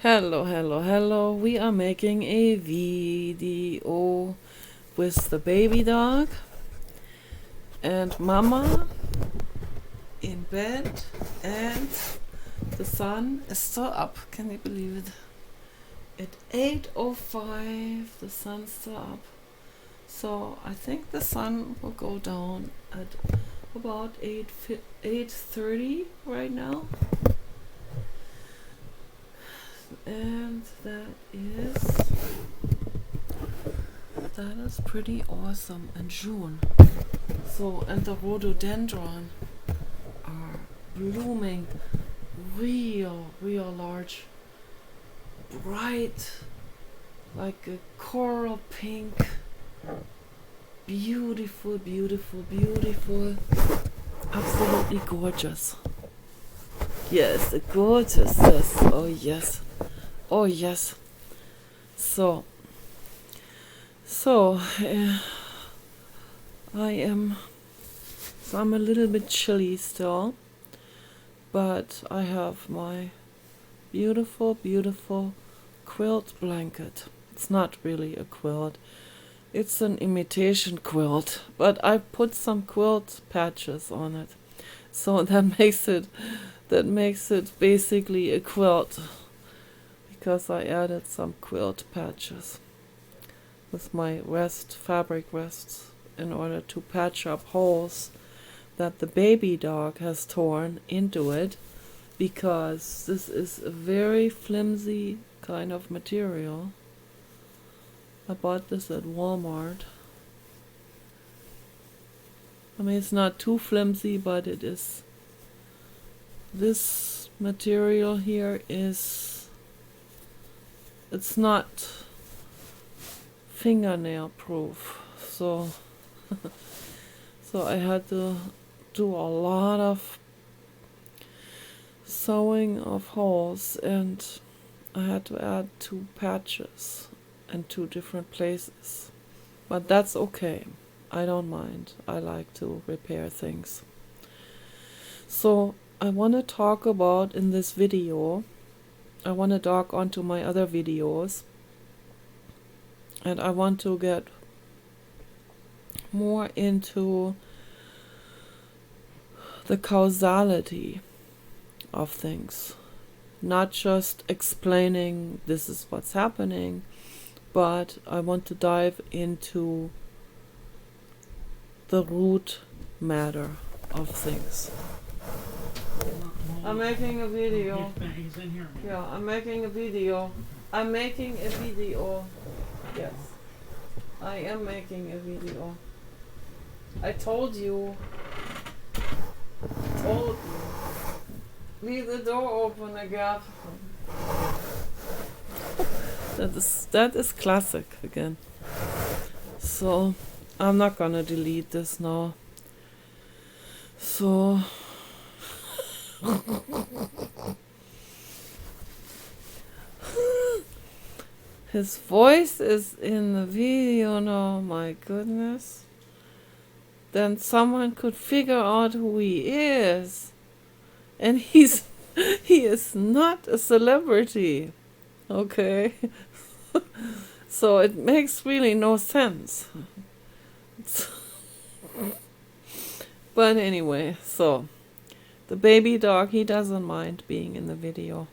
Hello, hello, hello. We are making a video with the baby dog and mama in bed, and the sun is still up. Can you believe it? At 8:05 the sun's still up. So I think the sun will go down at about 8:30 right now. And that is pretty awesome in June. So, and the rhododendron are blooming real large, bright, like a coral pink, beautiful, absolutely gorgeous. Yes, the gorgeousness. Oh yes. Oh yes. So I'm a little bit chilly still, but I have my beautiful quilt blanket. It's not really a quilt. It's an imitation quilt, but I put some quilt patches on it. So that makes it basically a quilt, because I added some quilt patches with my fabric rests, in order to patch up holes that the baby dog has torn into it, because this is a very flimsy kind of material. I bought this at Walmart. I mean, it's not too flimsy, but it is. This material here it's not fingernail proof, so I had to do a lot of sewing of holes, and I had to add 2 patches in 2 different places, but that's okay. I don't mind. I like to repair things. So I want to talk about in this video, I want to dock onto my other videos, and I want to get more into the causality of things, not just explaining this is what's happening, but I want to dive into the root matter of things. I'm making a video. He's in here. Yeah, I'm making a video. Yes, I am making a video. I told you. Leave the door open again. That is classic again. So I'm not gonna delete this now. So his voice is in the video now, my goodness. Then someone could figure out who he is. And he is not a celebrity. Okay? So it makes really no sense. But anyway, so the baby dog, he doesn't mind being in the video.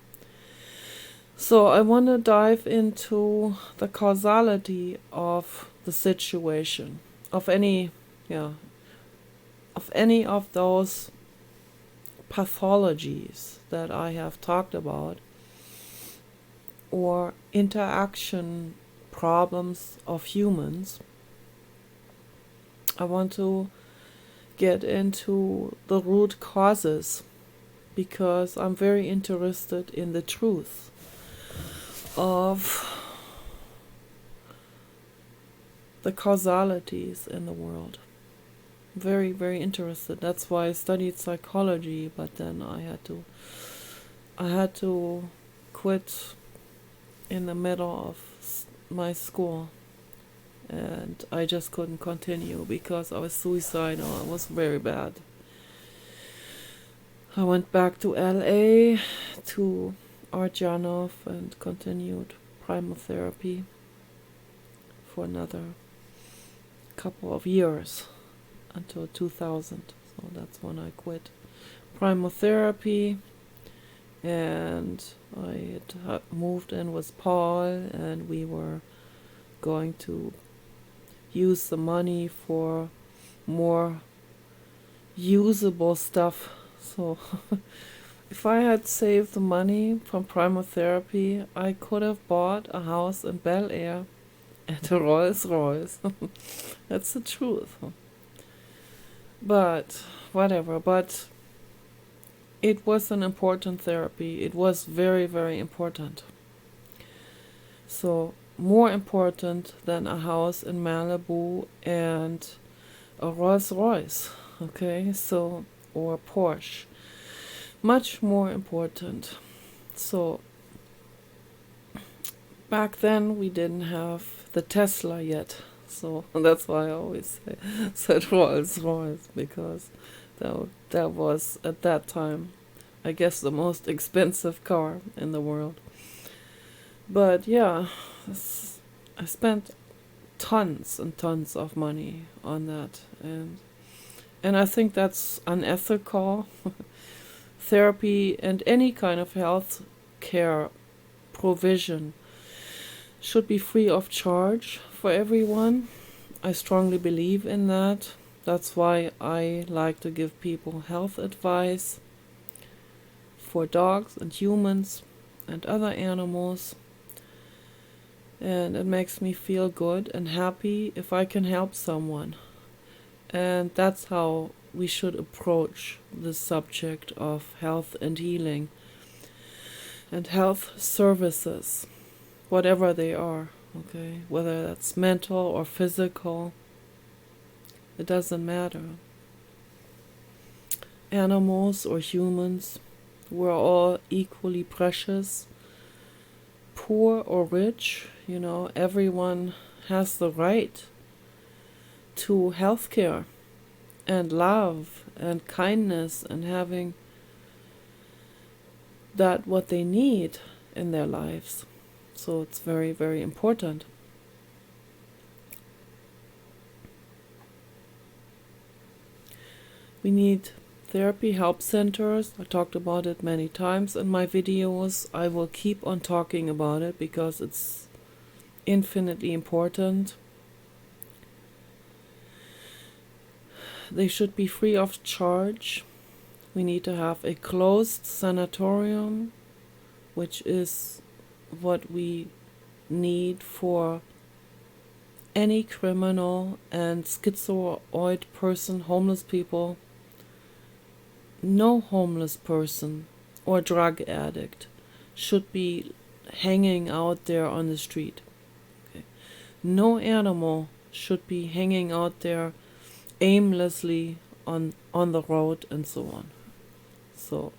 So I want to dive into the causality of the situation, of any of those pathologies that I have talked about, or interaction problems of humans. I want to get into the root causes, because I'm very interested in the truth of the causalities in the world. Very, very interested. That's why I studied psychology, but then I had to quit in the middle of my school, and I just couldn't continue because I was suicidal. It was very bad. I went back to LA to Arjanov and continued primotherapy for another couple of years until 2000. So that's when I quit primotherapy, and I had moved in with Paul, and we were going to use the money for more usable stuff. So if I had saved the money from primotherapy, I could have bought a house in Bel Air and a Rolls Royce. That's the truth. But whatever. But it was an important therapy. It was very, very important. So more important than a house in Malibu and a Rolls Royce. Okay, so, or a Porsche. Much more important. So back then we didn't have the Tesla yet. So that's why I always said Rolls Royce, because that was at that time, I guess, the most expensive car in the world. But yeah, I spent tons and tons of money on that, and I think that's unethical. Therapy and any kind of health care provision should be free of charge for everyone. I strongly believe in that. That's why I like to give people health advice for dogs and humans and other animals. And it makes me feel good and happy if I can help someone. And that's how we should approach the subject of health and healing and health services, whatever they are, okay? Whether that's mental or physical, it doesn't matter. Animals or humans, we're all equally precious, poor or rich, everyone has the right to healthcare and love and kindness and having that what they need in their lives. So it's very, very important. We need therapy help centers. I talked about it many times in my videos. I will keep on talking about it because it's infinitely important. They should be free of charge. We need to have a closed sanatorium, which is what we need for any criminal and schizoid person, homeless people. No homeless person or drug addict should be hanging out there on the street. Okay. No animal should be hanging out there aimlessly on the road and so on. So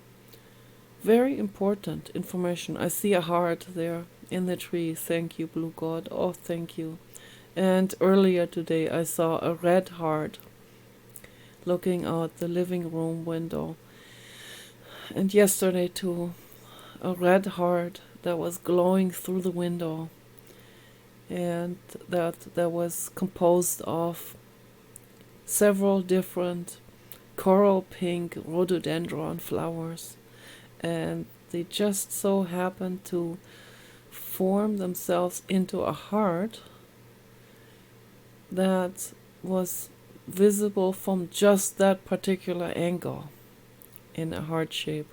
very important information. I see a heart there in the tree. Thank you, Blue God. Oh, thank you. And earlier today I saw a red heart looking out the living room window. And yesterday too, a red heart that was glowing through the window. And that was composed of several different coral pink rhododendron flowers, and they just so happened to form themselves into a heart that was visible from just that particular angle in a heart shape.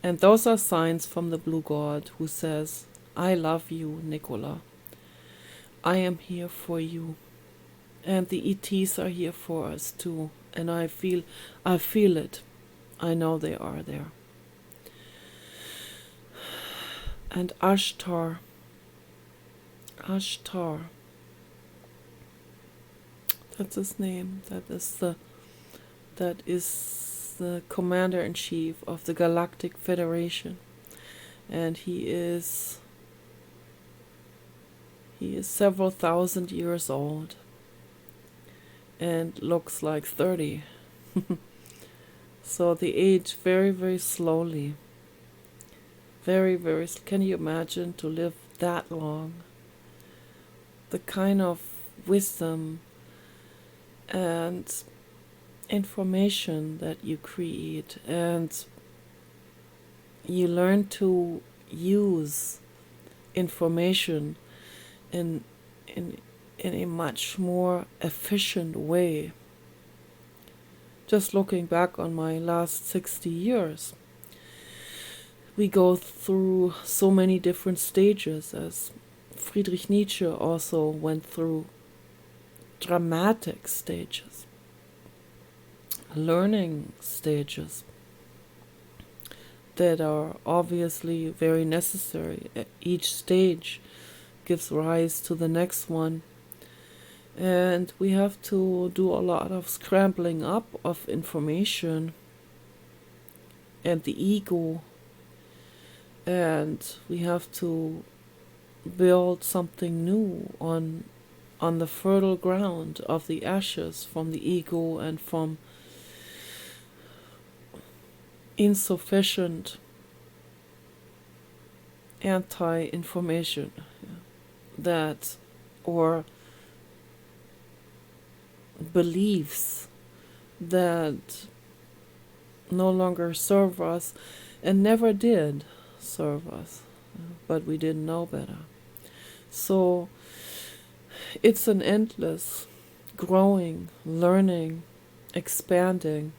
And those are signs from the Blue God who says, I love you, Nicola. I am here for you. And the ETs are here for us too. And I feel it. I know they are there. And Ashtar, that's his name. That is the commander-in-chief of the Galactic Federation. And he is several thousand years old and looks like 30. So they age very, very slowly. Very, very. Can you imagine to live that long? The kind of wisdom and information that you create, and you learn to use information in in a much more efficient way. Just looking back on my last 60 years, we go through so many different stages, as Friedrich Nietzsche also went through dramatic stages, learning stages that are obviously very necessary. Each stage gives rise to the next one, and we have to do a lot of scrambling up of information and the ego, and we have to build something new on the fertile ground of the ashes from the ego and from insufficient anti-information that, or beliefs that no longer serve us and never did serve us, but we didn't know better. So it's an endless growing, learning, expanding,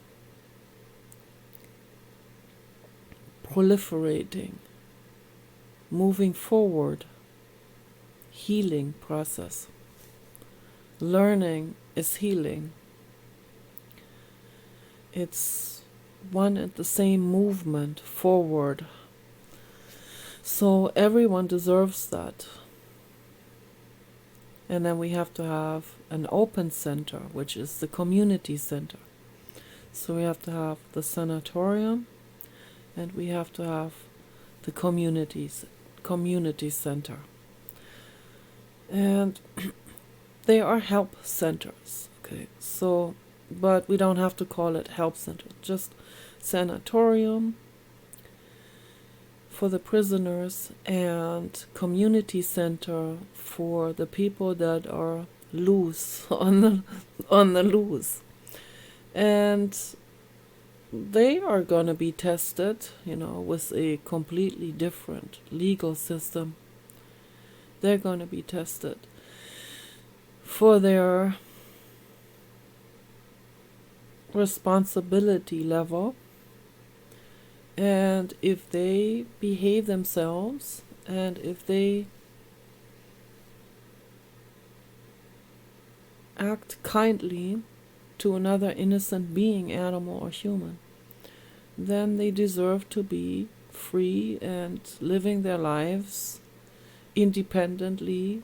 proliferating, moving forward, healing process. Learning is healing. It's one and the same movement forward. So everyone deserves that. And then we have to have an open center, which is the community center. So we have to have the sanatorium, and we have to have the community center. And they are help centers, okay? So, but we don't have to call it help center, just sanatorium for the prisoners and community center for the people that are loose on the loose. And they are going to be tested, with a completely different legal system. They're going to be tested for their responsibility level, and if they behave themselves, and if they act kindly to another innocent being, animal or human, then they deserve to be free and living their lives independently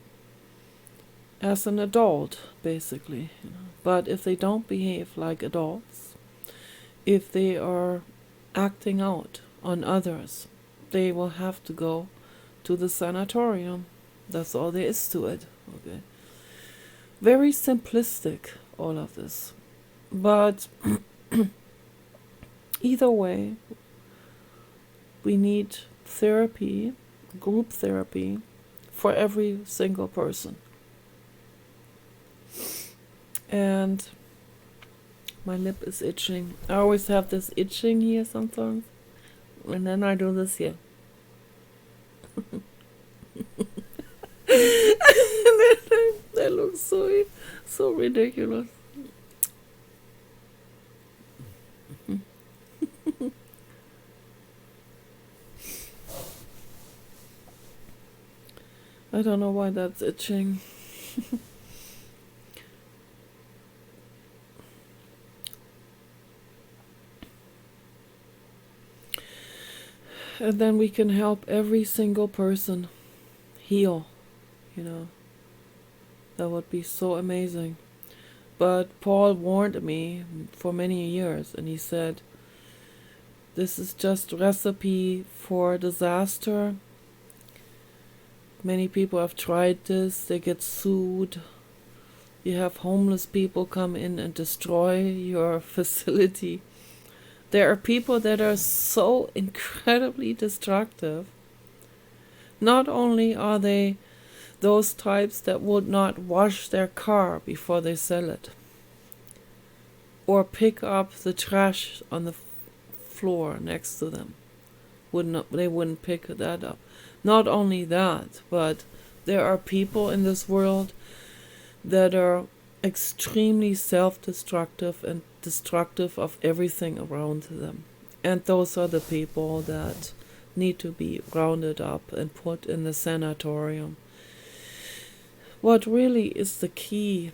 as an adult, basically. But if they don't behave like adults, if they are acting out on others, they will have to go to the sanatorium. That's all there is to it. Okay. Very simplistic, all of this. But either way, we need therapy, group therapy, for every single person. And my lip is itching. I always have this itching here sometimes, and then I do this here. That looks so ridiculous. I don't know why that's itching. And then we can help every single person heal, That would be so amazing. But Paul warned me for many years, and he said, this is just a recipe for disaster. Many people have tried this, they get sued. You have homeless people come in and destroy your facility. There are people that are so incredibly destructive. Not only are they those types that would not wash their car before they sell it, or pick up the trash on the floor next to them. They wouldn't pick that up. Not only that, but there are people in this world that are extremely self-destructive and destructive of everything around them. And those are the people that need to be rounded up and put in the sanatorium. What really is the key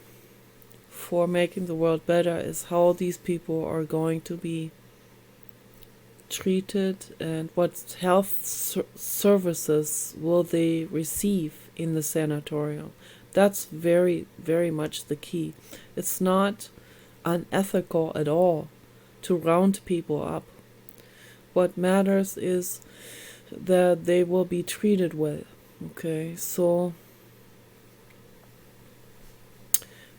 for making the world better is how these people are going to be treated and what health services will they receive in the sanatorium. That's very, very much the key. It's not unethical at all to round people up. What matters is that they will be treated well. Okay, so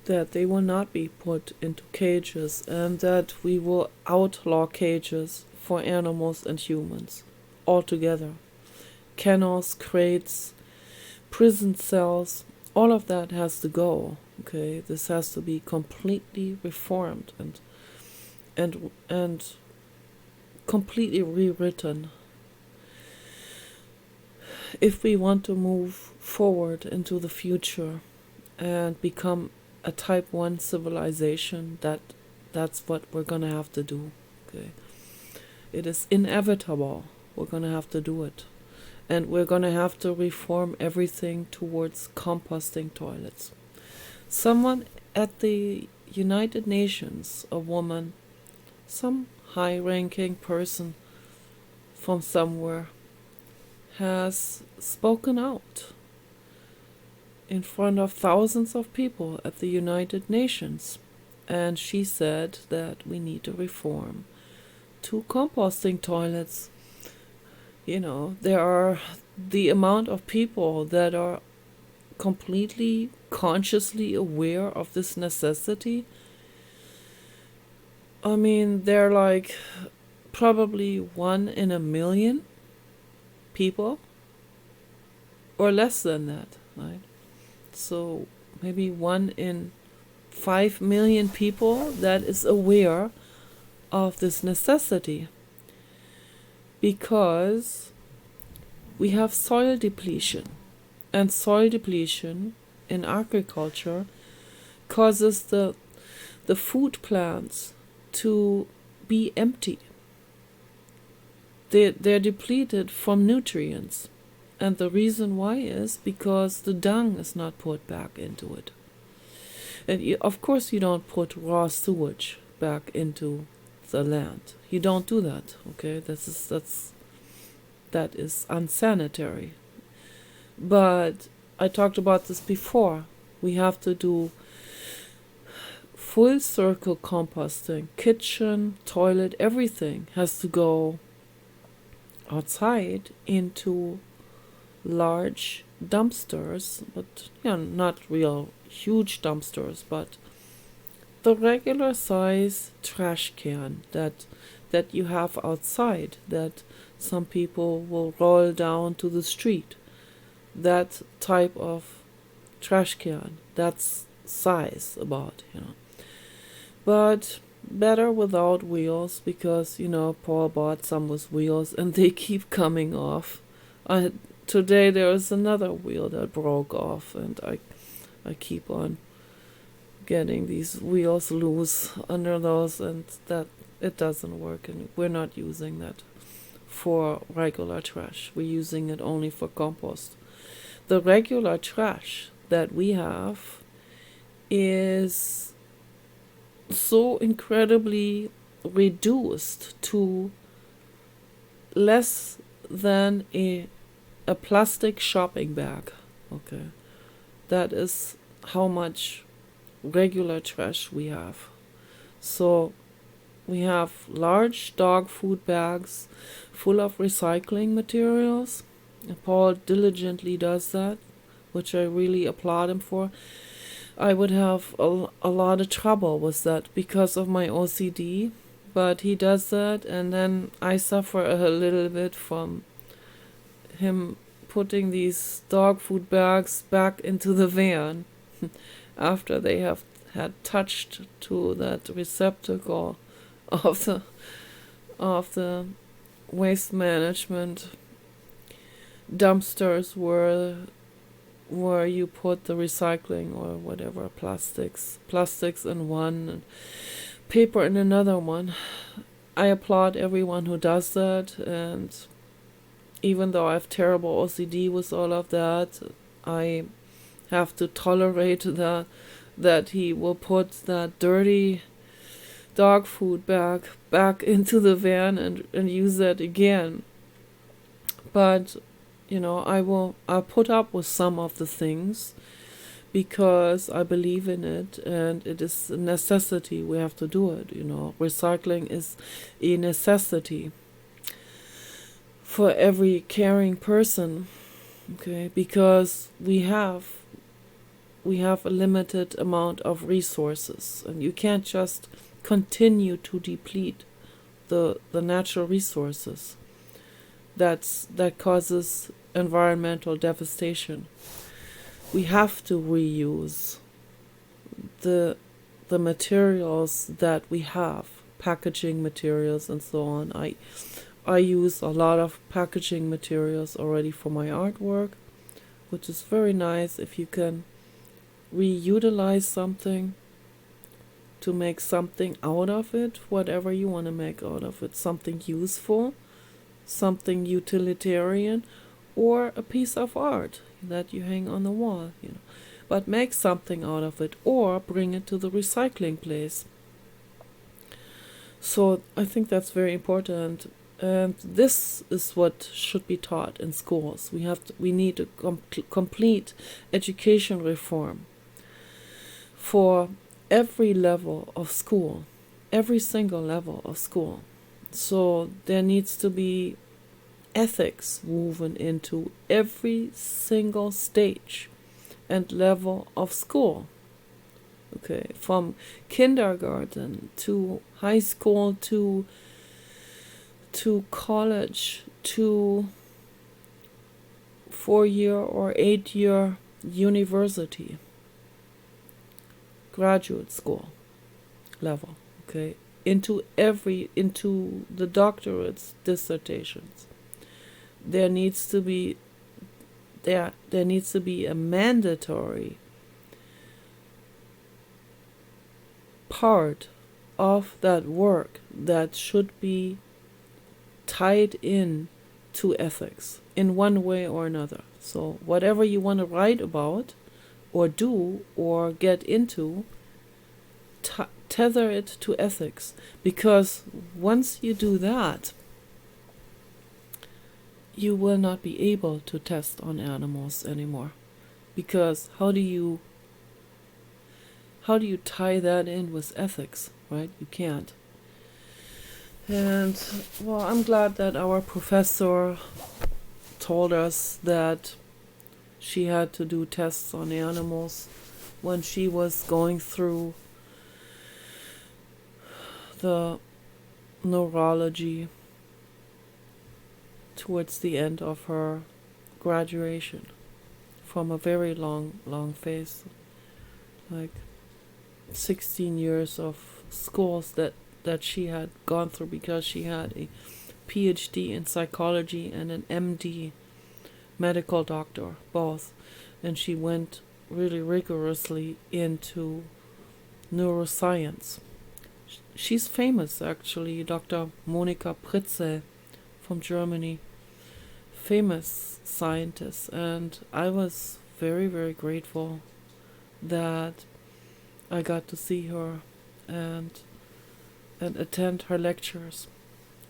that they will not be put into cages, and that we will outlaw cages for animals and humans altogether. Kennels, crates, prison cells, all of that has to go. Okay, this has to be completely reformed and completely rewritten if we want to move forward into the future and become a type 1 civilization. That's what we're gonna have to do. Okay, it is inevitable. We're gonna have to do it, and we're gonna have to reform everything towards composting toilets. Someone at the United Nations, a woman, some high-ranking person from somewhere, has spoken out in front of thousands of people at the United Nations, and she said that we need to reform to composting toilets. You know, there are the amount of people that are completely consciously aware of this necessity. I mean, they're like probably 1 in a million people, or less than that, right? So maybe 1 in 5 million people that is aware of this necessity, because we have soil depletion, and soil depletion in agriculture causes the food plants to be empty. They're depleted from nutrients. And the reason why is because the dung is not put back into it. And of course you don't put raw sewage back into the land. You don't do that, okay? That is unsanitary. But I talked about this before. We have to do full circle composting. Kitchen, toilet, everything has to go outside into large dumpsters, but not real huge dumpsters, but the regular size trash can that you have outside, that some people will roll down to the street. That type of trash can, that's size about, But better without wheels, because, Paul bought some with wheels and they keep coming off. Today there is another wheel that broke off, and I keep on getting these wheels loose under those, and that it doesn't work, and we're not using that for regular trash. We're using it only for compost. The regular trash that we have is so incredibly reduced to less than a plastic shopping bag. Okay, that is how much regular trash we have. So we have large dog food bags full of recycling materials, and Paul diligently does that, which I really applaud him for. I would have a lot of trouble with that because of my OCD, but he does that, and then I suffer a little bit from him putting these dog food bags back into the van after they have had touched to that receptacle of the waste management dumpsters where you put the recycling or whatever, plastics in one and paper in another one. I applaud everyone who does that, and even though I have terrible OCD with all of that, I have to tolerate that he will put that dirty dog food bag back into the van and use that again. But I'll put up with some of the things because I believe in it, and it is a necessity. We have to do it. Recycling is a necessity for every caring person. Okay, because we have a limited amount of resources, and you can't just continue to deplete the natural resources. That causes environmental devastation. We have to reuse the materials that we have, packaging materials and so on. I use a lot of packaging materials already for my artwork, which is very nice if you can reutilize something to make something out of it, whatever you want to make out of it, something useful, something utilitarian, or a piece of art that you hang on the wall, But make something out of it, or bring it to the recycling place. So I think that's very important, and this is what should be taught in schools. We need a complete education reform for every level of school, every single level of school. So there needs to be ethics woven into every single stage and level of school. Okay, from kindergarten to high school to college to 4-year or 8-year university, graduate school level. Okay, into the doctorates, dissertations. There needs to be a mandatory part of that work that should be tied in to ethics in one way or another. So whatever you want to write about or do or get into, tether it to ethics, because once you do that, you will not be able to test on animals anymore. Because how do you tie that in with ethics, right? You can't. And well, I'm glad that our professor told us that she had to do tests on animals when she was going through the neurology towards the end of her graduation from a very long phase, like 16 years of schools that she had gone through, because she had a PhD in psychology and an MD, medical doctor, both, and she went really rigorously into neuroscience. She's famous, actually, Dr. Monika Pritzel from Germany, famous scientist, and I was very, very grateful that I got to see her and attend her lectures.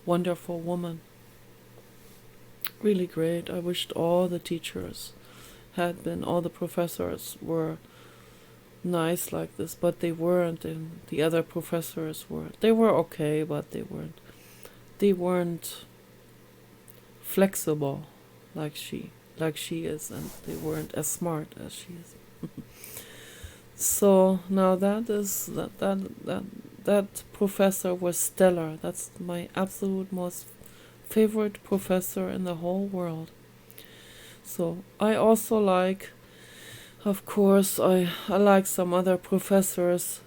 Wonderful woman. Really great. I wished all the teachers all the professors were nice like this, but they weren't, and the other professors were. They were okay, but they weren't flexible like she is, and they weren't as smart as she is. So now that that professor was stellar. That's my absolute most favorite professor in the whole world. So I also like, of course, I like some other professors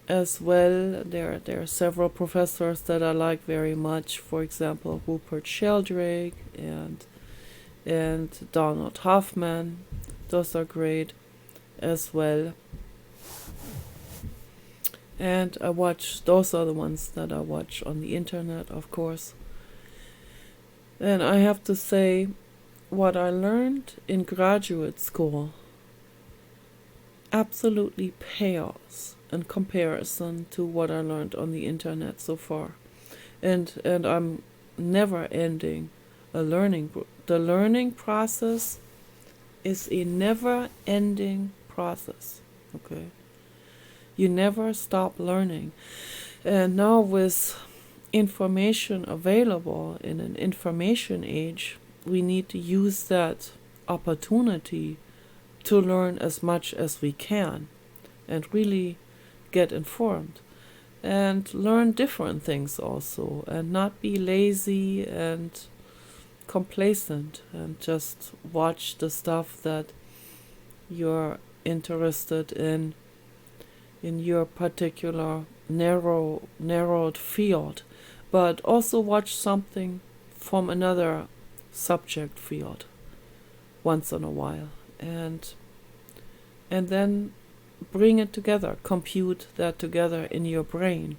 as well. There are several professors that I like very much. For example, Rupert Sheldrake and Donald Hoffman. Those are great as well. And those are the ones that I watch on the internet, of course. And I have to say, what I learned in graduate school absolutely pales in comparison to what I learned on the internet so far. And I'm never ending a the learning process is a never ending process. Okay. You never stop learning. And now with information available in an information age, we need to use that opportunity to learn as much as we can and really get informed and learn different things also, and not be lazy and complacent and just watch the stuff that you're interested in your particular narrowed field, but also watch something from another subject field once in a while, and then bring it together, compute that together in your brain,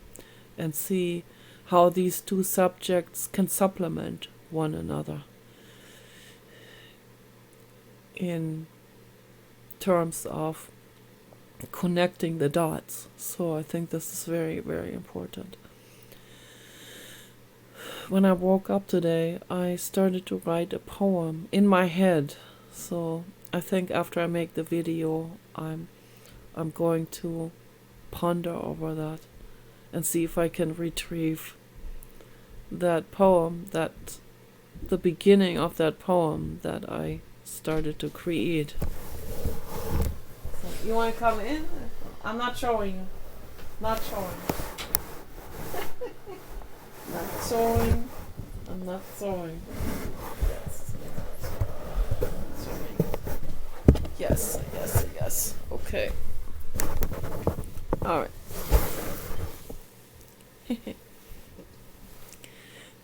and see how these two subjects can supplement one another in terms of connecting the dots. So I think this is very, very important. When I woke up today, I started to write a poem in my head. So I think after I make the video, I'm going to ponder over that and see if I can retrieve that poem, the beginning of that poem that I started to create. So, you want to come in? I'm not showing you. Not showing. Not showing. I'm not showing. Yes. Yes. Okay. All right.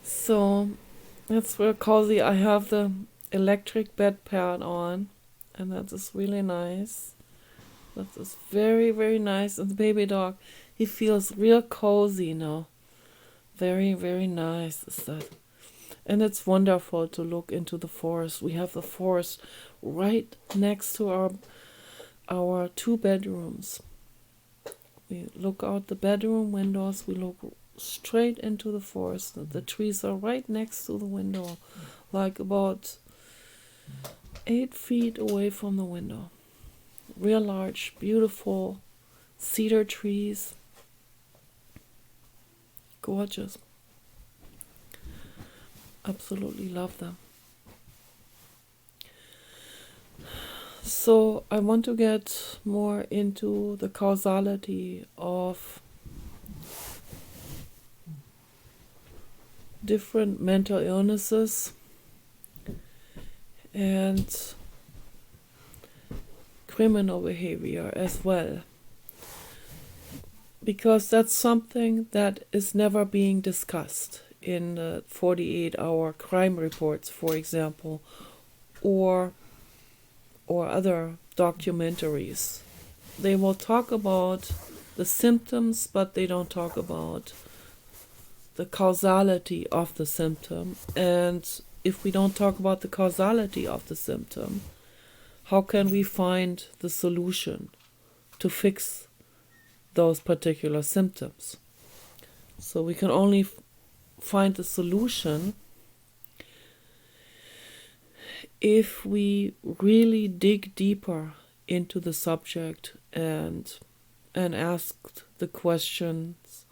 So it's real cozy. I have the electric bed pad on, and that is really nice. That is very, very nice. And the baby dog, he feels real cozy now. Very, very nice is that. And it's wonderful to look into the forest. We have the forest right next to our two bedrooms. We look out the bedroom windows. We look straight into the forest. The trees are right next to the window, like about 8 feet away from the window. Real large, beautiful cedar trees. Gorgeous. Absolutely love them. So I want to get more into the causality of different mental illnesses and criminal behavior as well, because that's something that is never being discussed in the 48-hour crime reports, for example, or other documentaries. They will talk about the symptoms, but they don't talk about the causality of the symptom. And if we don't talk about the causality of the symptom, how can we find the solution to fix those particular symptoms? So we can only find the solution if we really dig deeper into the subject and ask the questions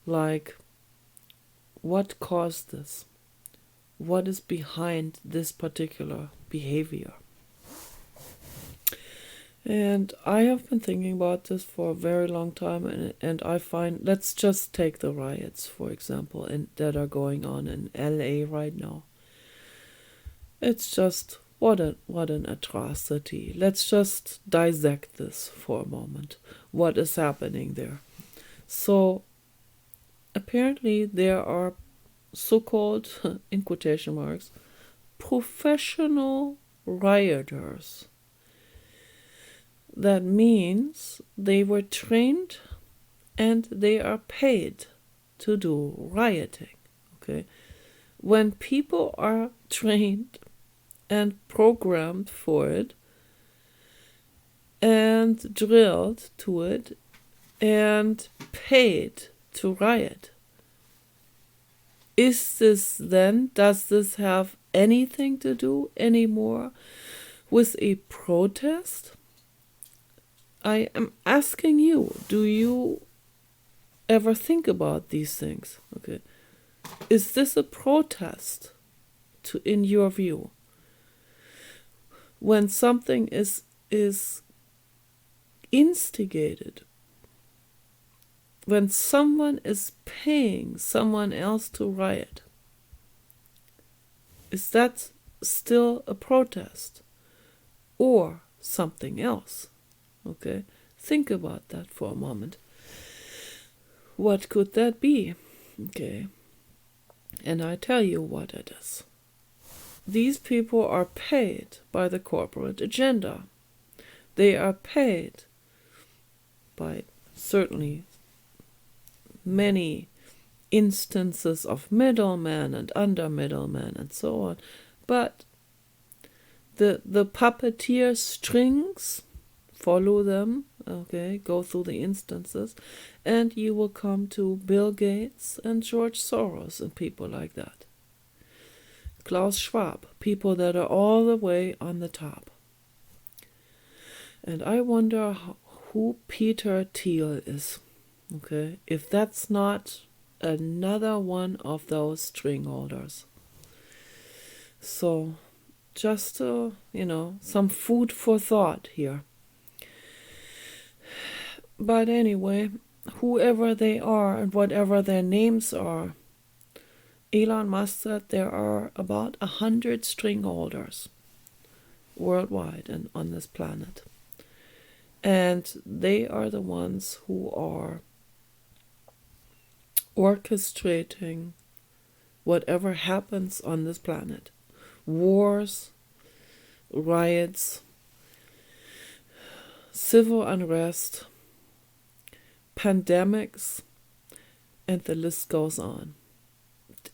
like, what caused this? What is behind this particular behavior? And I have been thinking about this for a very long time, and I find, let's just take the riots, for example, that are going on in LA right now. It's just what an atrocity. Let's just dissect this for a moment. What is happening there? So apparently there are so-called, in quotation marks, professional rioters. That means they were trained and they are paid to do rioting. Okay, when people are trained and programmed for it and drilled to it and paid to riot, does this have anything to do anymore with a protest? I am asking you, do you ever think about these things? Okay, is this a protest in your view? When something is instigated, when someone is paying someone else to riot, is that still a protest or something else? Okay, think about that for a moment. What could that be? Okay, and I tell you what it is. These people are paid by the corporate agenda. They are paid by certainly many instances of middlemen and under middlemen and so on. But the puppeteer strings, follow them, okay, go through the instances, and you will come to Bill Gates and George Soros and people like that. Klaus Schwab, people that are all the way on the top. And I wonder who Peter Thiel is, okay, if that's not another one of those string holders. So just some food for thought here. But anyway, whoever they are and whatever their names are, Elon Musk said there are about 100 string holders worldwide and on this planet. And they are the ones who are orchestrating whatever happens on this planet. Wars, riots, civil unrest, pandemics, and the list goes on.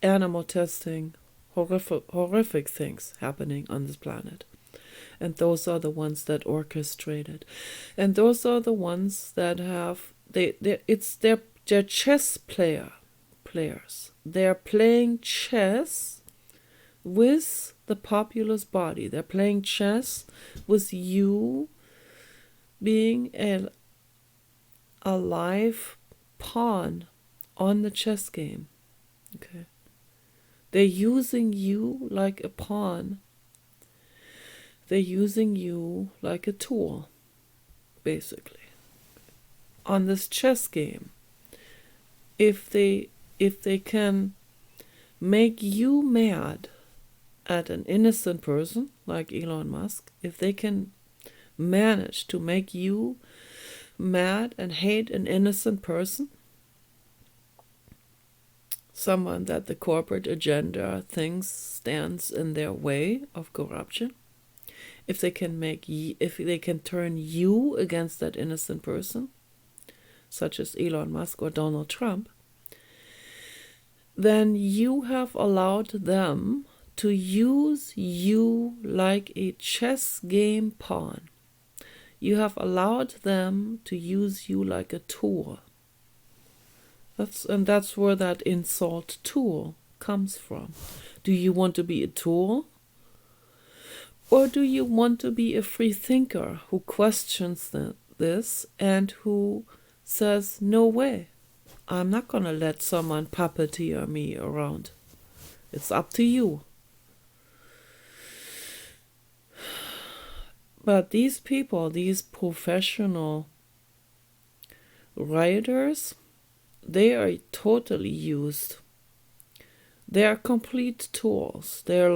Animal testing, horrific things happening on this planet. And those are the ones that orchestrate it. And those are the ones that have, they're chess players. They're playing chess with the populace body. They're playing chess with you being a live pawn on the chess game. Okay. They're using you like a pawn. They're using you like a tool, basically. On this chess game, if they can make you mad at an innocent person like Elon Musk, if they can manage to make you mad and hate an innocent person, someone that the corporate agenda thinks stands in their way of corruption, if they can turn you against that innocent person, such as Elon Musk or Donald Trump, then you have allowed them to use you like a chess game pawn. You have allowed them to use you like a tool. That's where that insult tool comes from. Do you want to be a tool? Or do you want to be a free thinker who questions this and who says, no way, I'm not going to let someone puppeteer me around. It's up to you. But these people, these professional writers, they are totally used. They are complete tools. They're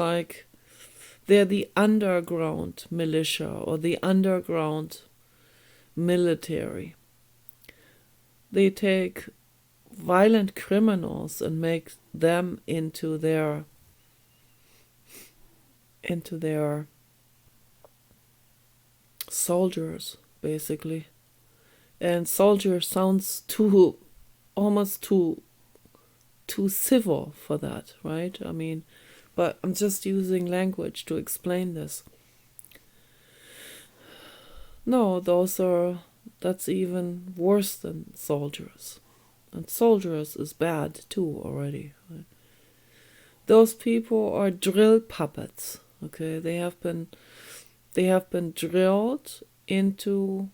the underground militia or the underground military. They take violent criminals and make them into their soldiers, basically. And soldier sounds almost too civil for that, right? I mean, but I'm just using language to explain this. No, that's even worse than soldiers. And soldiers is bad too already. Right? Those people are drill puppets. Okay, they have been drilled into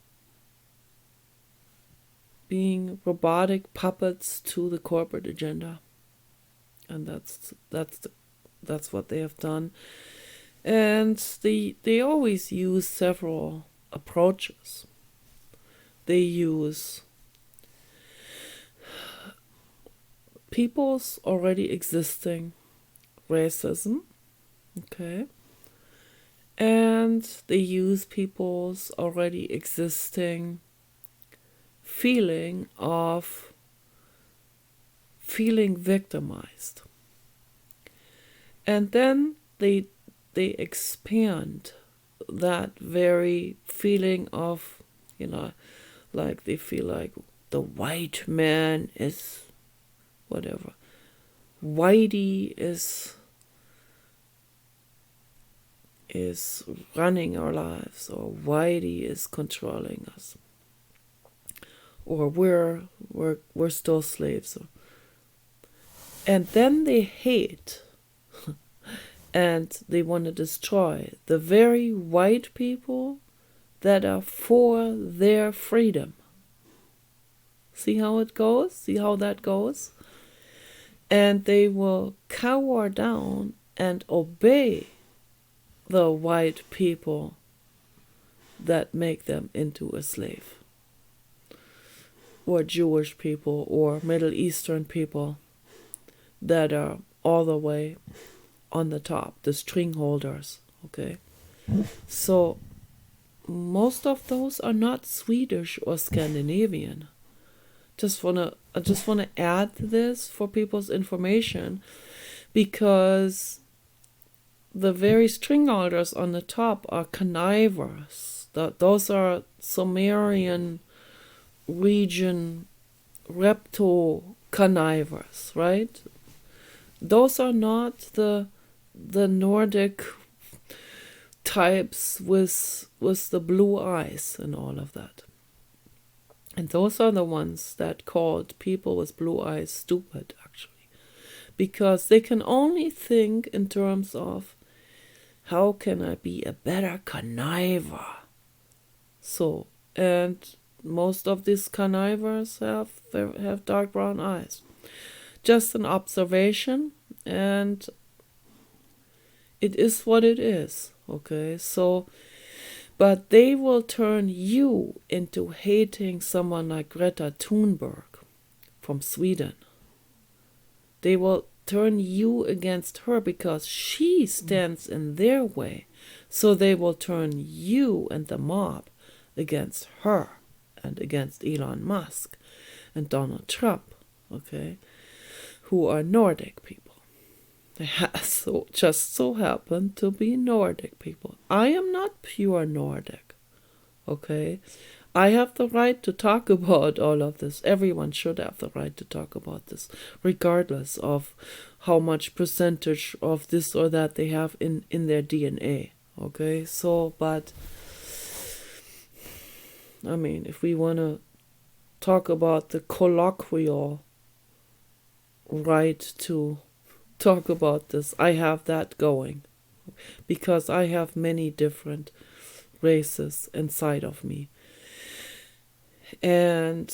being robotic puppets to the corporate agenda, and that's what they have done. And they always use several approaches. They use people's already existing racism, okay, and they use people's already existing feeling victimized, and then they expand that very feeling of, like they feel like the white man is whatever, whitey is running our lives, or whitey is controlling us, or we're still slaves. And then they hate and they want to destroy the very white people that are for their freedom. See how it goes? See how that goes? And they will cower down and obey the white people that make them into a slave, or Jewish people, or Middle Eastern people that are all the way on the top, the string holders, okay? So most of those are not Swedish or Scandinavian. I just wanna add this for people's information, because the very string holders on the top are connivers. Those are Sumerian region repto connivers, right? Those are not the Nordic types with the blue eyes and all of that. And those are the ones that called people with blue eyes stupid, actually, because they can only think in terms of, how can I be a better conniver? So, and most of these connivers have dark brown eyes. Just an observation, and it is what it is, okay? So, but they will turn you into hating someone like Greta Thunberg from Sweden. They will turn you against her because she stands in their way. So they will turn you and the mob against her and against Elon Musk and Donald Trump, okay, who are Nordic people. They just so happen to be Nordic people. I am not pure Nordic, okay? I have the right to talk about all of this. Everyone should have the right to talk about this, regardless of how much percentage of this or that they have in their DNA, okay? So, but, I mean, if we want to talk about the colloquial right to talk about this, I have that going, because I have many different races inside of me. And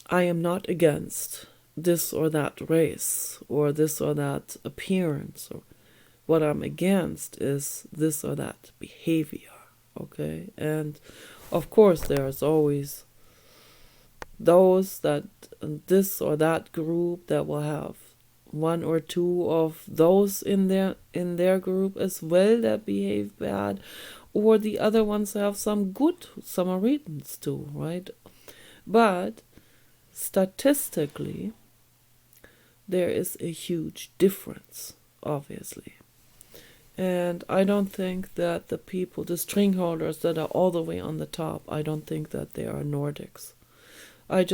I am not against this or that race or this or that appearance or what I'm against is this or that behavior, okay? And of course, there's always those that this or that group that will have one or two of those in their group as well that behave bad, or the other ones have some good Samaritans too, right? But statistically, there is a huge difference, obviously. And I don't think that the people, the string holders that are all the way on the top, I don't think that they are Nordics. I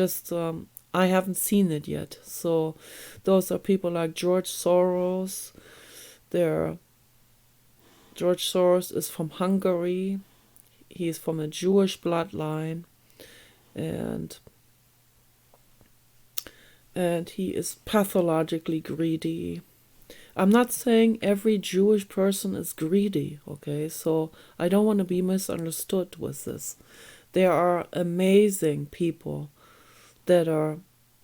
haven't seen it yet. So those are people like George Soros. George Soros is from Hungary. He's from a Jewish bloodline, and he is pathologically greedy. I'm not saying every Jewish person is greedy, okay? So I don't want to be misunderstood with this. There are amazing people that are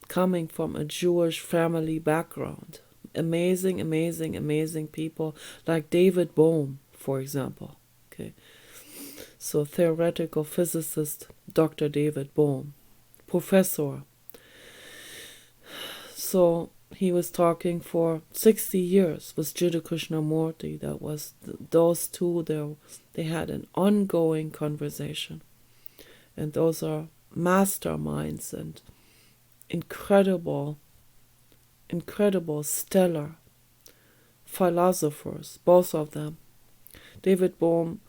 coming from a Jewish family background. Amazing, amazing, amazing people like David Bohm, for example. Okay, so theoretical physicist Dr. David Bohm, professor. So he was talking for 60 years with Jiddu Krishnamurti. That was those two. They had an ongoing conversation, and those are masterminds and incredible, stellar philosophers, both of them. David Bohm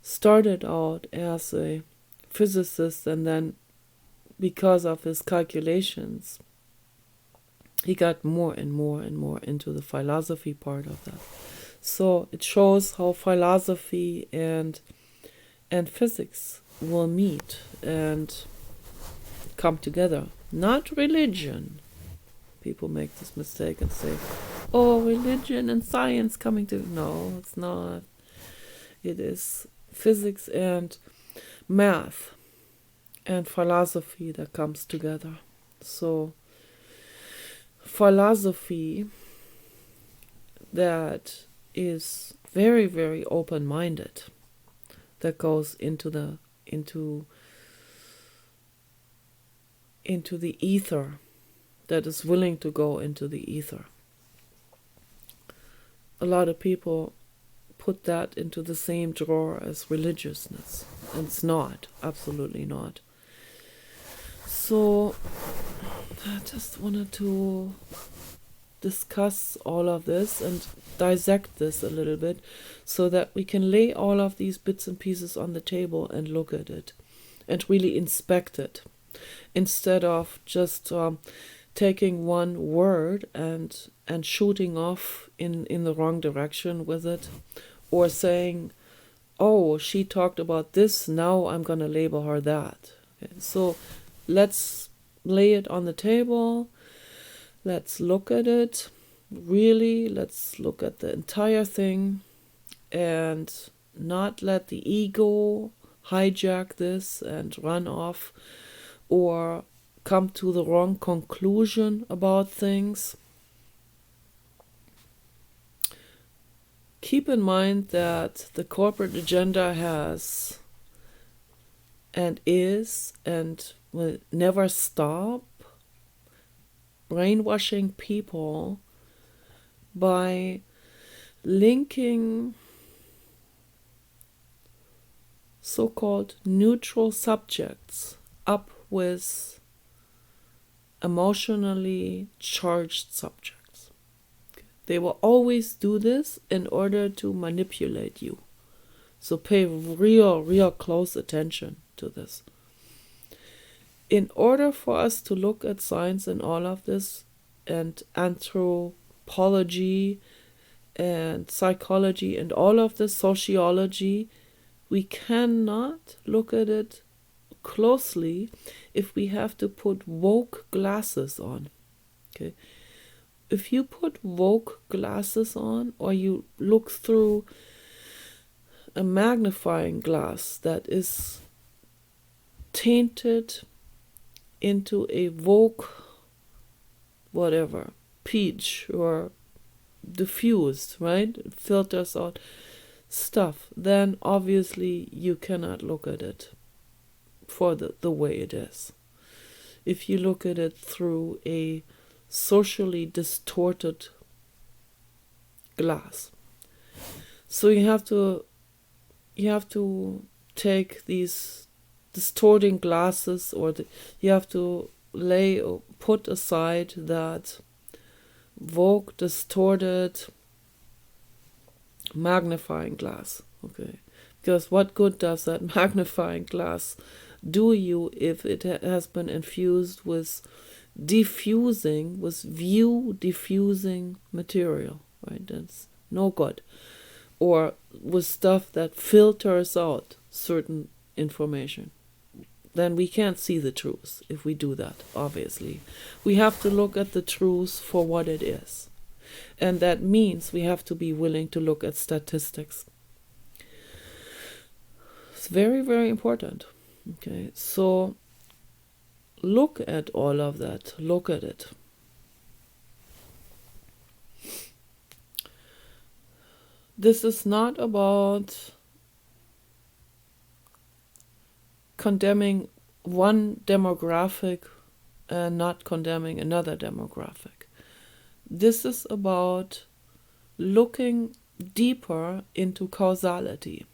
started out as a physicist, and then because of his calculations, he got more and more and more into the philosophy part of that. So it shows how philosophy and physics will meet and come together. Not religion. People make this mistake and say, oh, religion and science coming to... No, it's not. It is physics and math and philosophy that comes together. So philosophy that is very, very open-minded, that goes into the ether, that is willing to go into the ether. A lot of people put that into the same drawer as religiousness, and it's not, absolutely not. So I just wanted to discuss all of this and dissect this a little bit so that we can lay all of these bits and pieces on the table and look at it and really inspect it, instead of just taking one word and shooting off in the wrong direction with it, or saying, oh, she talked about this, now I'm going to label her that. Okay, so let's lay it on the table. Let's look at it. Really, let's look at the entire thing and not let the ego hijack this and run off or come to the wrong conclusion about things. Keep in mind that the corporate agenda has and is and will never stop brainwashing people by linking so-called neutral subjects up with emotionally charged subjects. They will always do this in order to manipulate you. So pay real close attention to this. In order for us to look at science and all of this, and anthropology and psychology and all of this, sociology, we cannot look at it closely if we have to put woke glasses on. Okay, if you put woke glasses on, or you look through a magnifying glass that is tainted into a woke whatever, peach or diffused, right? It filters out stuff. Then obviously you cannot look at it for the way it is. If you look at it through a socially distorted glass. So you have to take these distorting glasses, or you have to lay or put aside that woke, distorted magnifying glass. Okay, because what good does that magnifying glass do you if it has been infused with view diffusing material, right? That's no good. Or with stuff that filters out certain information. Then we can't see the truth if we do that, obviously. We have to look at the truth for what it is. And that means we have to be willing to look at statistics. It's very, very important. Okay, so look at all of that. Look at it. This is not about condemning one demographic and not condemning another demographic. This is about looking deeper into causality.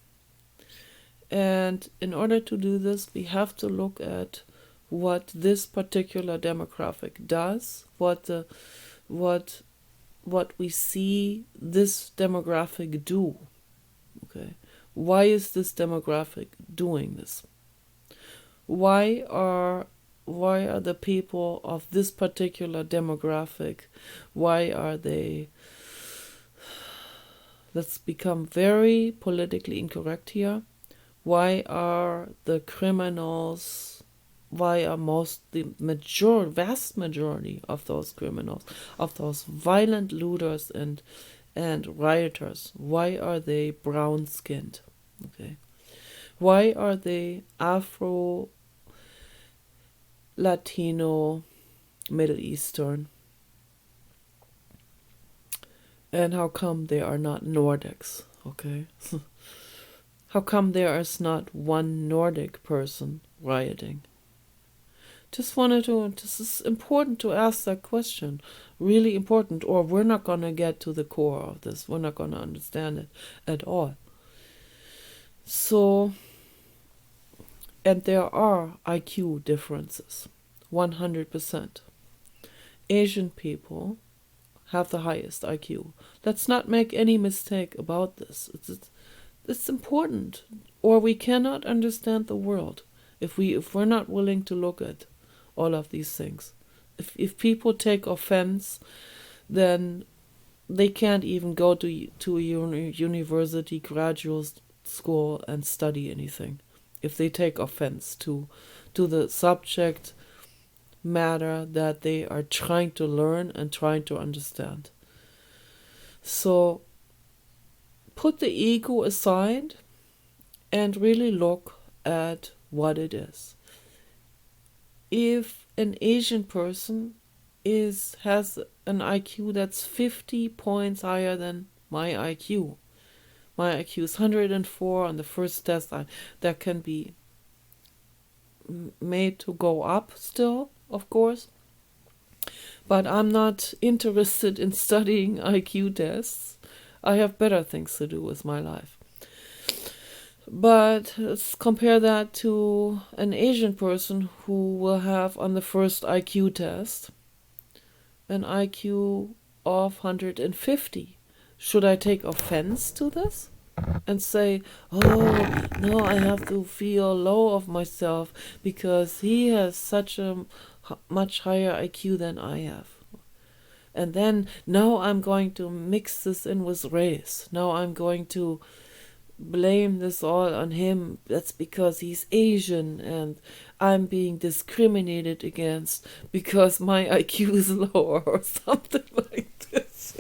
And in order to do this, we have to look at what this particular demographic does, what we see this demographic do. Okay, why is this demographic doing this? Why are the people of this particular demographic, why are they, let's become very politically incorrect here, why are the criminals, why are vast majority of those criminals, of those violent looters and rioters, why are they brown-skinned? Okay, why are they Afro, Latino, Middle Eastern? And how come they are not Nordics? Okay. How come there is not one Nordic person rioting? This is important to ask that question. Really important, or we're not going to get to the core of this. We're not going to understand it at all. So, and there are IQ differences, 100%. Asian people have the highest IQ. Let's not make any mistake about this. It's important, or we cannot understand the world if we're not willing to look at all of these things. If people take offense, then they can't even go to a university, graduate school, and study anything. If they take offense to the subject matter that they are trying to learn and trying to understand. So put the ego aside and really look at what it is. If an Asian person has an IQ that's 50 points higher than my IQ. My IQ is 104 on the first test. That can be made to go up still, of course. But I'm not interested in studying IQ tests. I have better things to do with my life. But let's compare that to an Asian person who will have on the first IQ test an IQ of 150. Should I take offense to this and say, oh, no, I have to feel low of myself because he has such a much higher IQ than I have? And then now I'm going to mix this in with race. Now I'm going to blame this all on him. That's because he's Asian and I'm being discriminated against because my IQ is lower or something like this.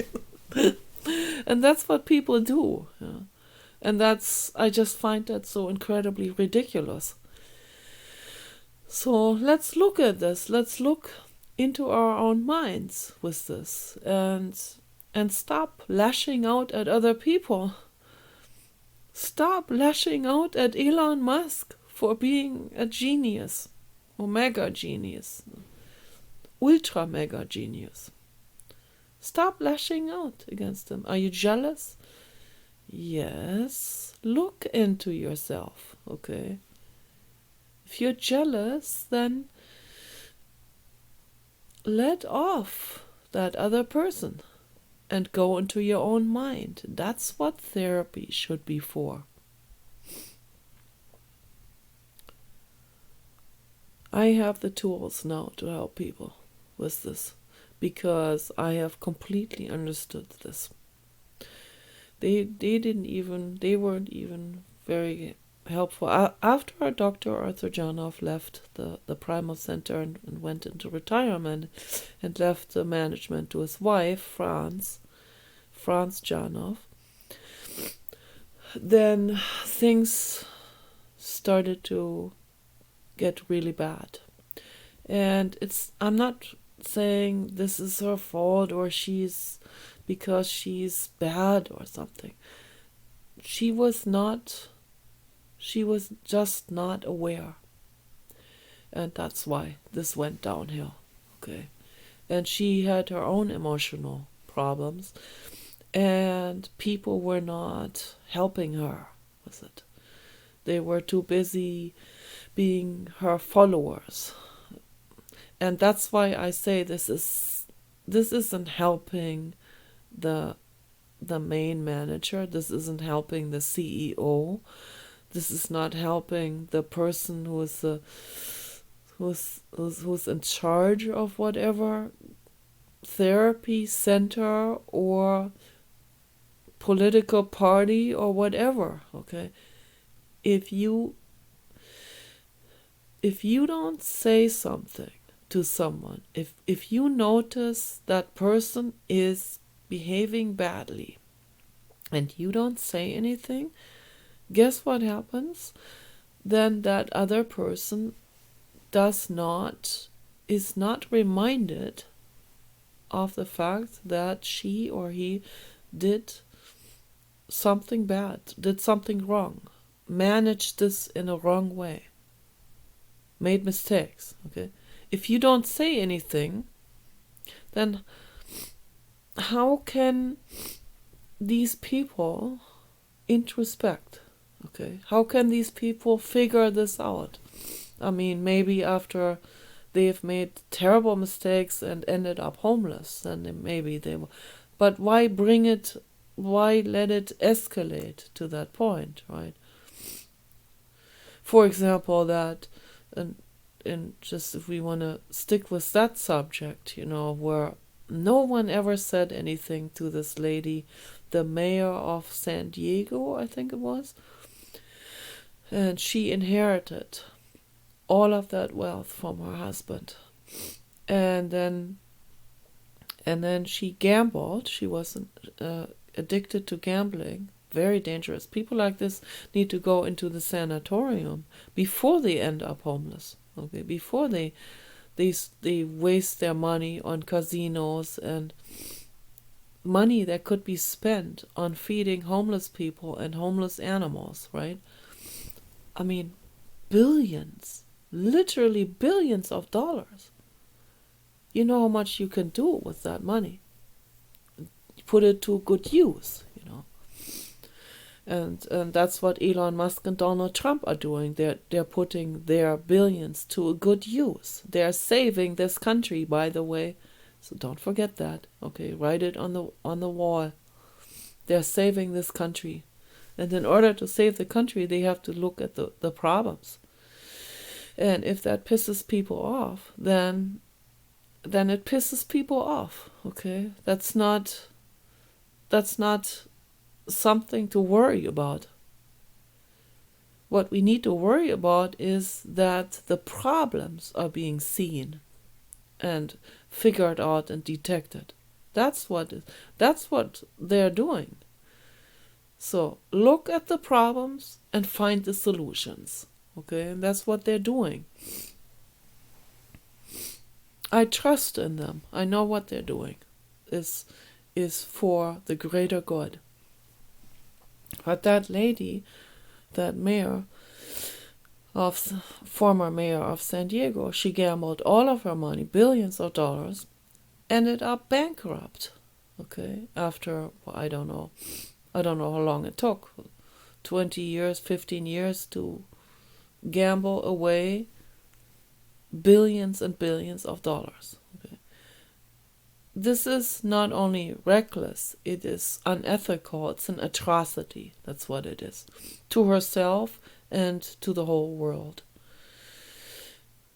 And that's what people do. Yeah. And I just find that so incredibly ridiculous. So let's look at this. Let's look into our own minds with this. And and stop lashing out at other people. Stop lashing out at Elon Musk for being a genius, or mega genius, ultra mega genius. Stop lashing out against him. Are you jealous? Yes. Look into yourself, okay? If you're jealous, then let off that other person and go into your own mind. That's what therapy should be for. I have the tools now to help people with this because I have completely understood this. They weren't even very helpful. After Dr. Arthur Janov left the Primal Center and went into retirement and left the management to his wife, Franz Janov, then things started to get really bad. And I'm not saying this is her fault or because she's bad or something. She was just not aware. And that's why this went downhill. Okay. And she had her own emotional problems. And people were not helping her with it. They were too busy being her followers. And that's why I say this isn't helping the main manager. This isn't helping the CEO. This is not helping the person who's in charge of whatever therapy center or political party or whatever. Okay, if you don't say something to someone, if you notice that person is behaving badly and you don't say anything, guess what happens? Then that other person is not reminded of the fact that she or he did something bad, did something wrong, managed this in a wrong way, made mistakes. Okay, if you don't say anything, then how can these people introspect? Okay, how can these people figure this out? I mean, maybe after they've made terrible mistakes and ended up homeless, then maybe they will. But why let it escalate to that point, right? For example, and just if we want to stick with that subject, where no one ever said anything to this lady, the mayor of San Diego, I think it was, and she inherited all of that wealth from her husband, and then she gambled. She was addicted to gambling. Very dangerous. People like this need to go into the sanatorium before they end up homeless. Okay, before they waste their money on casinos and money that could be spent on feeding homeless people and homeless animals, right? I mean, billions, literally billions of dollars. You know how much you can do with that money. Put it to good use, And that's what Elon Musk and Donald Trump are doing. They're putting their billions to a good use. They're saving this country, by the way. So don't forget that. Okay, write it on the wall. They're saving this country. And in order to save the country, they have to look at the problems. And if that pisses people off, then it pisses people off. Okay? That's not something to worry about. What we need to worry about is that the problems are being seen and figured out and detected. That's what they're doing. So look at the problems and find the solutions. Okay, and that's what they're doing. I trust in them. I know what they're doing. is for the greater good. But that lady, that former mayor of San Diego, she gambled all of her money, billions of dollars, ended up bankrupt. Okay, after, I don't know how long it took, 20 years, 15 years to gamble away billions and billions of dollars. Okay. This is not only reckless, it is unethical, it's an atrocity, that's what it is, to herself and to the whole world.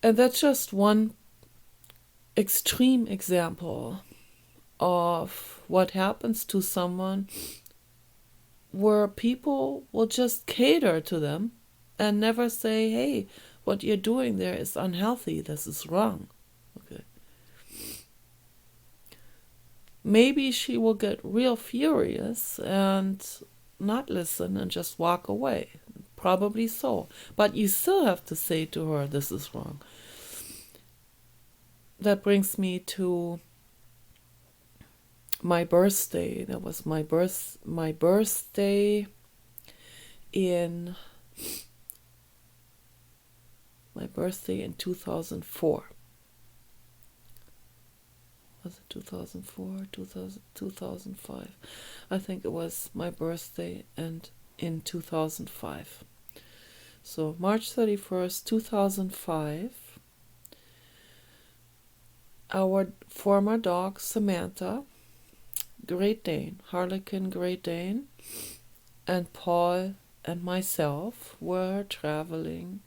And that's just one extreme example of what happens to someone where people will just cater to them and never say, hey, what you're doing there is unhealthy, this is wrong. Okay. Maybe she will get real furious and not listen and just walk away. Probably so. But you still have to say to her, this is wrong. That brings me to my birthday. That was my birthday in 2004. Was it 2004? 2005? I think it was my birthday and in 2005. So March 31st, 2005, our former dog Samantha, Great Dane, Harlequin Great Dane, and Paul and myself were traveling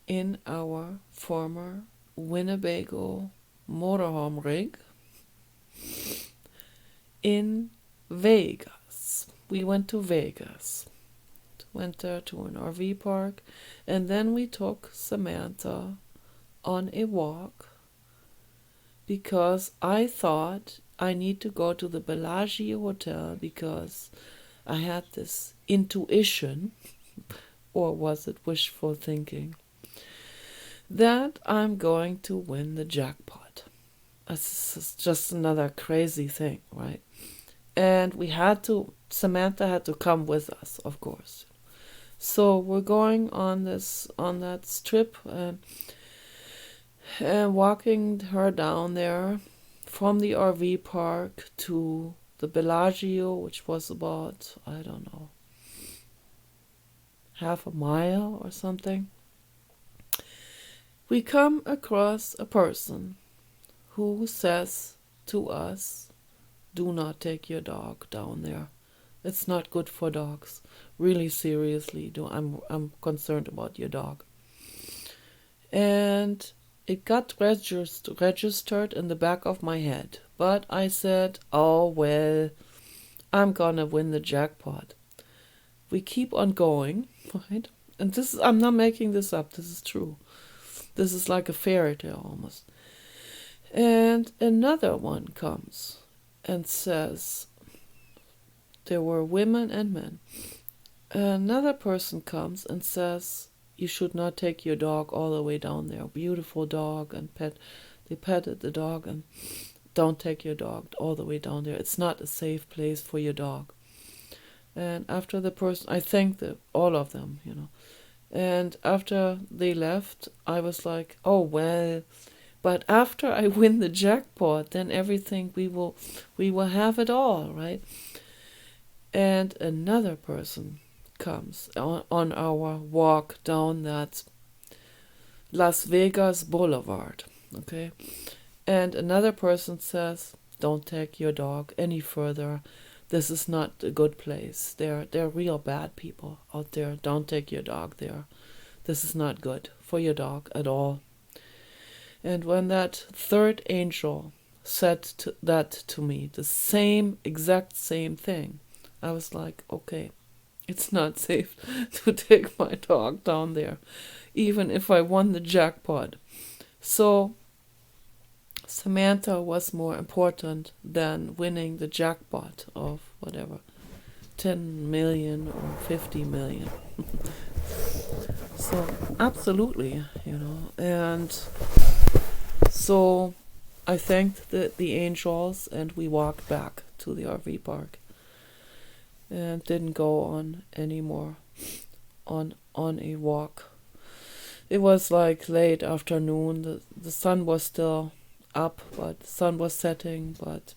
in our former Winnebago motorhome rig in Vegas. We went to Vegas, went there to an RV park, and then we took Samantha on a walk because I thought I need to go to the Bellagio Hotel because I had this intuition, or was it wishful thinking, that I'm going to win the jackpot. This is just another crazy thing, right? And Samantha had to come with us, of course. So we're going on that trip and walking her down there from the RV park to the Bellagio, which was about, I don't know, half a mile or something. We come across a person who says to us, do not take your dog down there. It's not good for dogs. Really seriously, I'm concerned about your dog. And it got registered in the back of my head. But I said, oh, well, I'm gonna win the jackpot. We keep on going, right? And I'm not making this up, this is true. This is like a fairy tale almost. And another one comes and says, there were women and men. Another person comes and says, you should not take your dog all the way down there. Beautiful dog, and they petted the dog, and don't take your dog all the way down there. It's not a safe place for your dog. And after the person, I thanked all of them, And after they left, I was like, oh, well, but after I win the jackpot, then everything, we will have it all, right? And another person comes on our walk down that Las Vegas Boulevard, okay? And another person says, don't take your dog any further. This is not a good place. They're real bad people out there. Don't take your dog there. This is not good for your dog at all. And when that third angel said that to me, the exact same thing, I was like, okay, it's not safe to take my dog down there, even if I won the jackpot. So Samantha was more important than winning the jackpot of whatever, 10 million or 50 million. So absolutely, and so I thanked the angels, and we walked back to the RV park and didn't go on anymore on a walk. It was like late afternoon. The sun was still up, but the sun was setting. But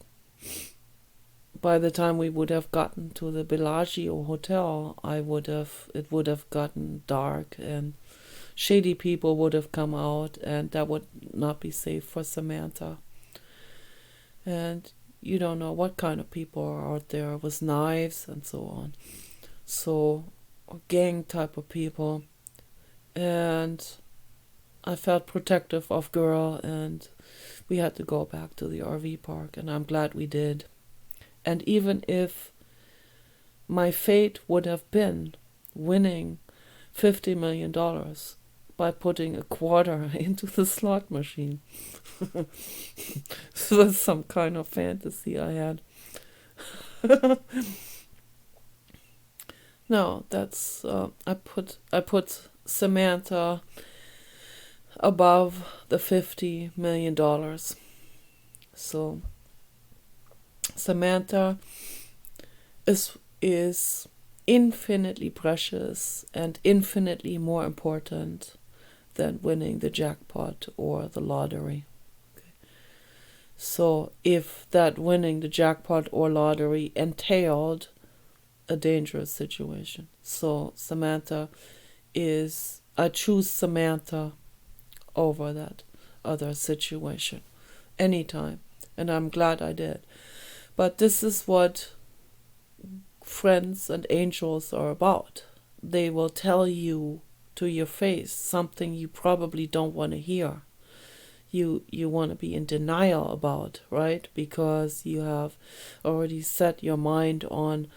by the time we would have gotten to the Bellagio hotel, it would have gotten dark, and shady people would have come out, and that would not be safe for Samantha. And you don't know what kind of people are out there with knives and so on. So, gang type of people. And I felt protective of girl, and we had to go back to the RV park, and I'm glad we did. And even if my fate would have been winning $50 million by putting a quarter into the slot machine, this was some kind of fantasy I had. No, that's I put Samantha above the $50 million. So Samantha is infinitely precious and infinitely more important than winning the jackpot or the lottery. Okay. So if that winning the jackpot or lottery entailed a dangerous situation, so I choose Samantha over that other situation anytime, and I'm glad I did. But this is what friends and angels are about. They will tell you to your face something you probably don't want to hear. You want to be in denial about, right? Because you have already set your mind on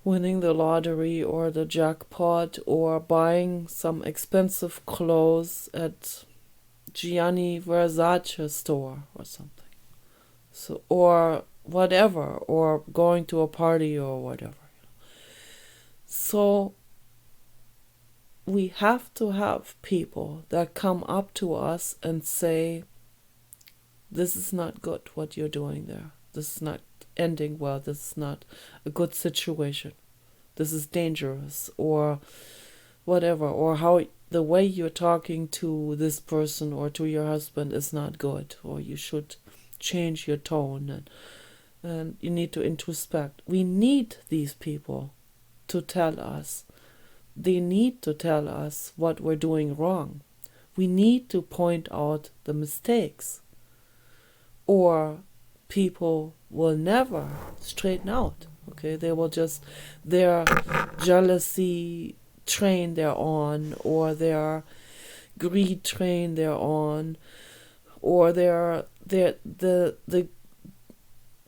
winning the lottery or the jackpot or buying some expensive clothes at Gianni Versace store or something. So, or whatever, or going to a party or whatever. So we have to have people that come up to us and say, this is not good what you're doing there. This is not ending well. This is not a good situation. This is dangerous, or whatever, or how the way you're talking to this person or to your husband is not good, or you should change your tone, and you need to introspect. We need these people to tell us. They need to tell us what we're doing wrong. We need to point out the mistakes, or people will never straighten out. Okay, they will just, their jealousy train they're on, or their greed train they're on, or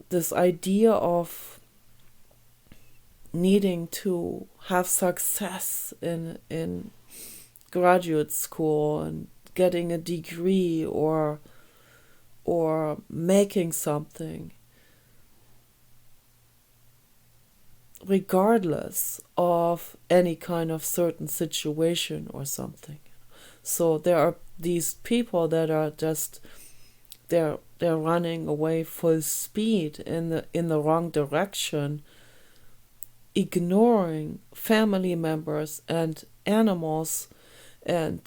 this idea of needing to have success in graduate school and getting a degree or making something, regardless of any kind of certain situation or something. So there are these people that are just they're running away full speed in the wrong direction, ignoring family members and animals and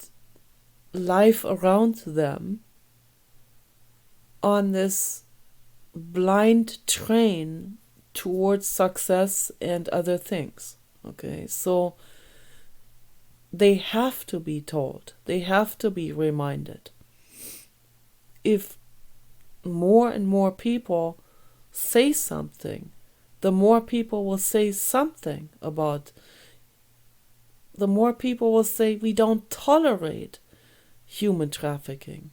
life around them on this blind train towards success and other things. Okay, so they have to be told, they have to be reminded. If more and more people say something, the more people will say something about, the more people will say we don't tolerate human trafficking,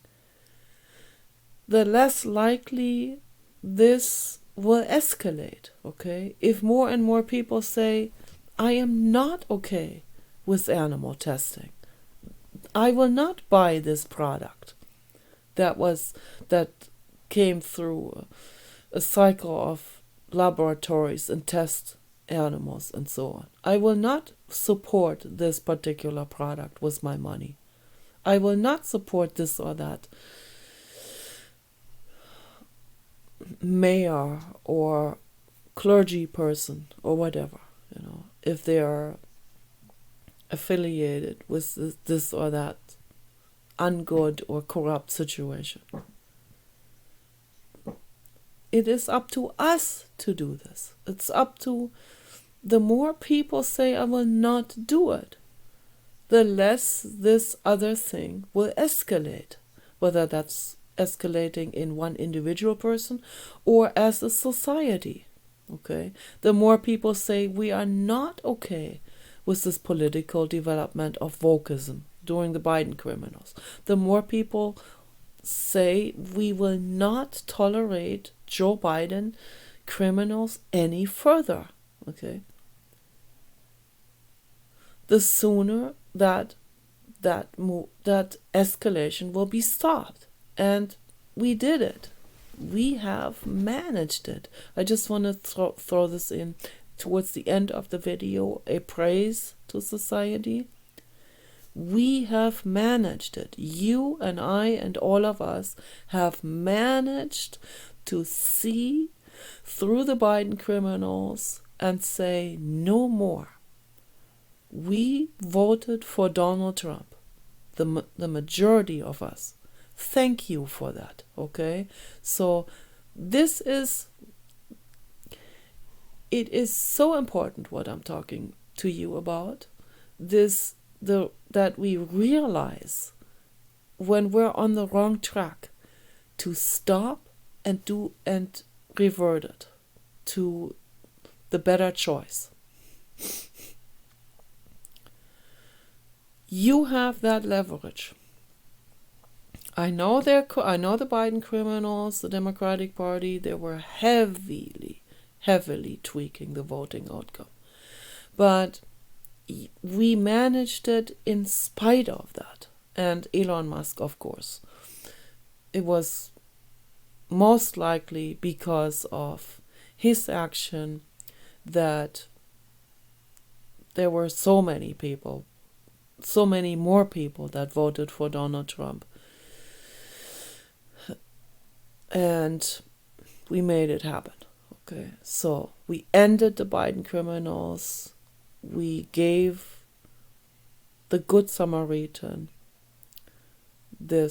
the less likely this will escalate. Okay, if more and more people say, I am not okay with animal testing, I will not buy this product that came through a cycle of laboratories and test animals and so on. I will not support this particular product with my money. I will not support this or that. mayor or clergy person or whatever, if they are affiliated with this or that ungood or corrupt situation. It is up to us to do this. It's up to, the more people say, I will not do it, the less this other thing will escalate, whether that's escalating in one individual person or as a society. Okay? The more people say we are not okay with this political development of wokeism during the Biden criminals, the more people say we will not tolerate Joe Biden criminals any further. Okay? The sooner that escalation will be stopped. And we did it. We have managed it. I just want to throw this in towards the end of the video, a praise to society. We have managed it. You and I and all of us have managed to see through the Biden criminals and say no more. We voted for Donald Trump, the majority of us. Thank you for that, okay? So it is so important what I'm talking to you about, that we realize when we're on the wrong track to stop and revert it to the better choice. You have that leverage. I know the Biden criminals, the Democratic Party, they were heavily tweaking the voting outcome. But we managed it in spite of that. And Elon Musk, of course. It was most likely because of his action that there were so many more people that voted for Donald Trump. And we made it happen. Okay, so we ended the Biden criminals. We gave the Good Samaritan the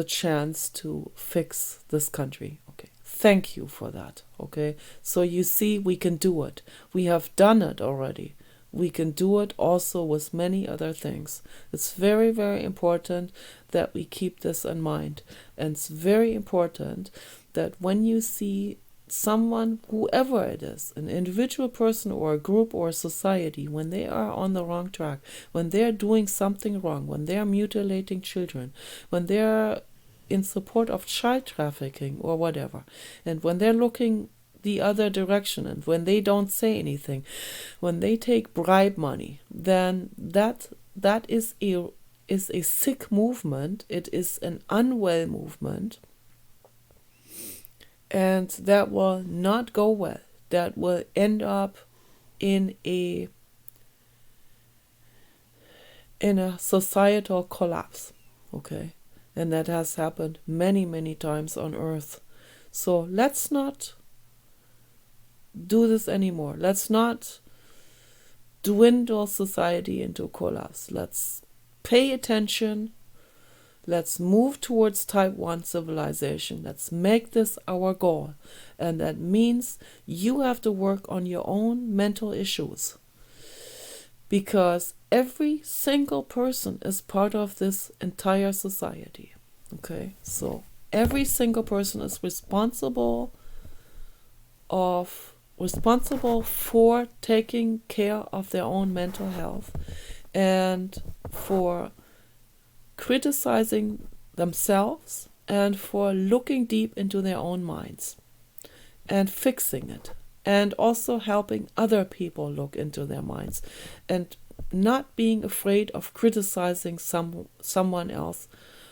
chance to fix this country. Okay, thank you for that. Okay, so you see, we can do it. We have done it already. We can do it also with many other things. It's very, very important that we keep this in mind. And it's very important that when you see someone, whoever it is, an individual person or a group or a society, when they are on the wrong track, when they're doing something wrong, when they're mutilating children, when they're in support of child trafficking or whatever, and when they're looking the other direction, and when they don't say anything, when they take bribe money, then that is a sick movement. It is an unwell movement, and that will not go well. That will end up in a societal collapse. Okay, and that has happened many, many times on Earth. So let's not do this anymore. Let's not dwindle society into collapse. Let's pay attention. Let's move towards type 1 civilization. Let's make this our goal. And that means you have to work on your own mental issues. Because every single person is part of this entire society. Okay? So every single person is responsible for taking care of their own mental health and for criticizing themselves and for looking deep into their own minds and fixing it, and also helping other people look into their minds and not being afraid of criticizing someone else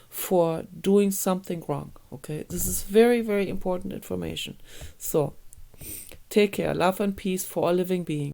for doing something wrong. Okay, this is very, very important information. So take care. Love and peace for all living beings.